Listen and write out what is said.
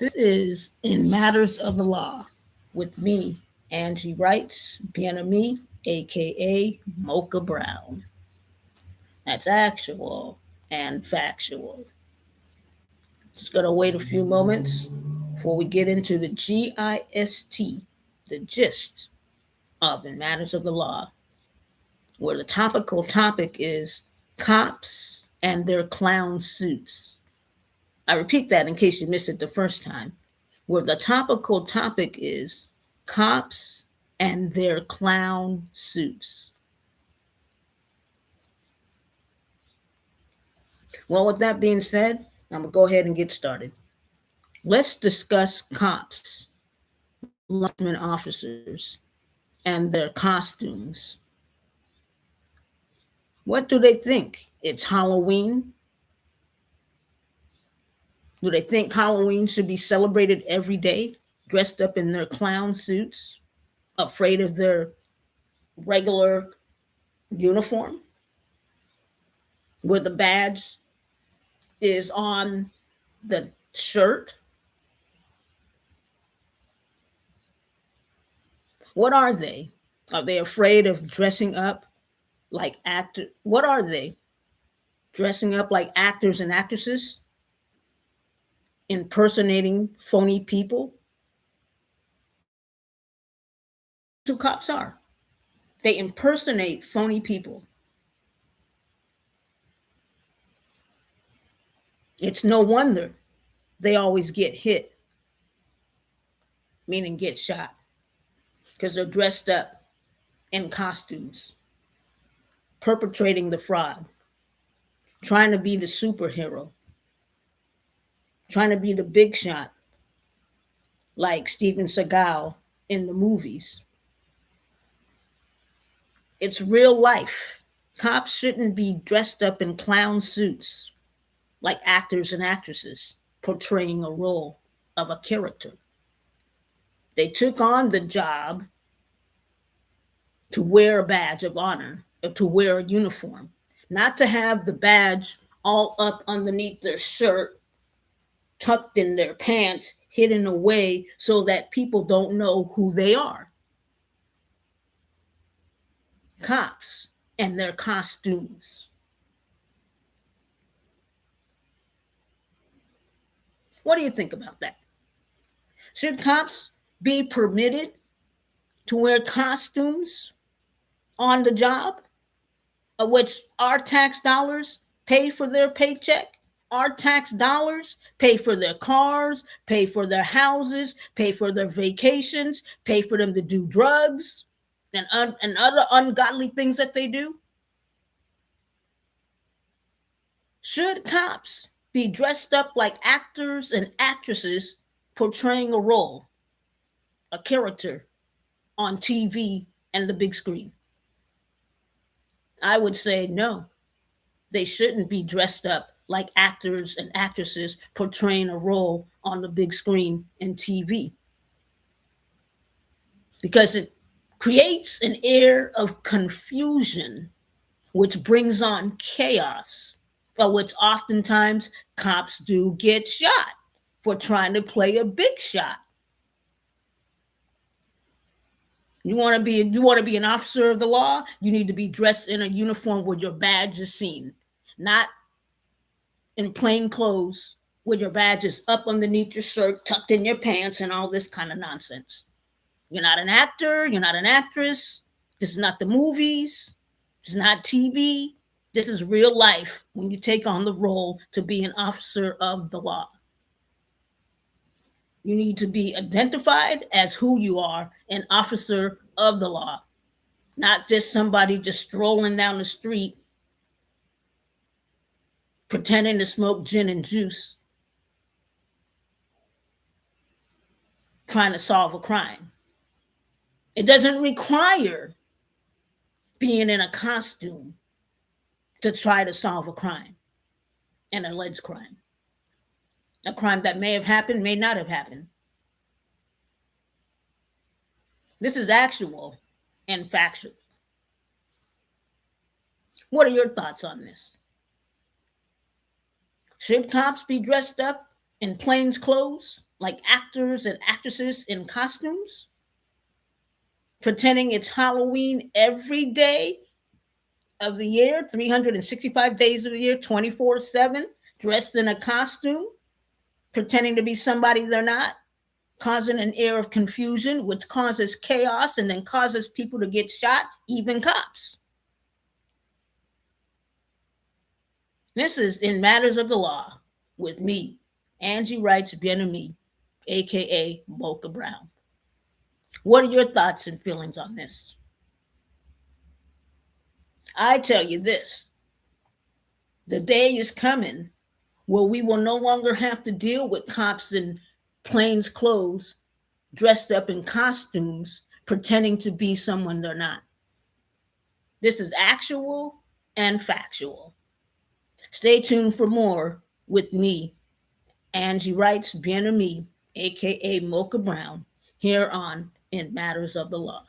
This is In Matters of the Law with me, Angie Wrights, Bien-Ami, aka Mocha Brown. That's actual and factual. Just gonna wait a few moments before we get into the GIST, the gist of In Matters of the Law, where the topical topic is cops and their clown suits. I repeat that in case you missed it the first time, where the topical topic is cops and their clown suits. Well, with that being said, I'm going to go ahead and get started. Let's discuss cops, law enforcement officers, and their costumes. What do they think? It's Halloween? Do they think Halloween should be celebrated every day, dressed up in their clown suits, afraid of their regular uniform, where the badge is on the shirt? What are they? Are they afraid of dressing up like actor? What are they? Dressing up like actors and actresses? Impersonating phony people? Who cops are. They impersonate phony people. It's no wonder they always get hit, meaning get shot, because they're dressed up in costumes, perpetrating the fraud, trying to be the superhero, trying to be the big shot, like Steven Seagal in the movies. It's real life. Cops shouldn't be dressed up in clown suits like actors and actresses portraying a role of a character. They took on the job to wear a badge of honor, or to wear a uniform, not to have the badge all up underneath their shirt, tucked in their pants, hidden away so that people don't know who they are. Cops and their costumes. What do you think about that? Should cops be permitted to wear costumes on the job, of which our tax dollars pay for their paycheck? Our tax dollars pay for their cars, pay for their houses, pay for their vacations, pay for them to do drugs and other ungodly things that they do. Should cops be dressed up like actors and actresses portraying a role, a character on TV and the big screen? I would say no. They shouldn't be dressed up like actors and actresses portraying a role on the big screen and TV, because it creates an air of confusion, which brings on chaos, but which oftentimes cops do get shot for trying to play a big shot. You want to be an officer of the law, you need to be dressed in a uniform where your badge is seen, not in plain clothes with your badge is up underneath your shirt, tucked in your pants, and all this kind of nonsense. You're not an actor, you're not an actress. This is not the movies, it's not TV. This is real life when you take on the role to be an officer of the law. You need to be identified as who you are, an officer of the law, not just somebody just strolling down the street pretending to smoke gin and juice, trying to solve a crime. It doesn't require being in a costume to try to solve a crime, an alleged crime. A crime that may have happened, may not have happened. This is actual and factual. What are your thoughts on this? Should cops be dressed up in plain clothes like actors and actresses in costumes, pretending it's Halloween every day of the year, 365 days of the year, 24/7, dressed in a costume, pretending to be somebody they're not, causing an air of confusion, which causes chaos and then causes people to get shot, even cops. This is In Matters of the Law with me, Angie Wrights Bien-Ami, aka Mocha Brown. What are your thoughts and feelings on this? I tell you this, the day is coming where we will no longer have to deal with cops in plain clothes, dressed up in costumes, pretending to be someone they're not. This is actual and factual. Stay tuned for more with me, Angie Wrights Bien-Ami, aka Mocha Brown, here on In Matters of the Law.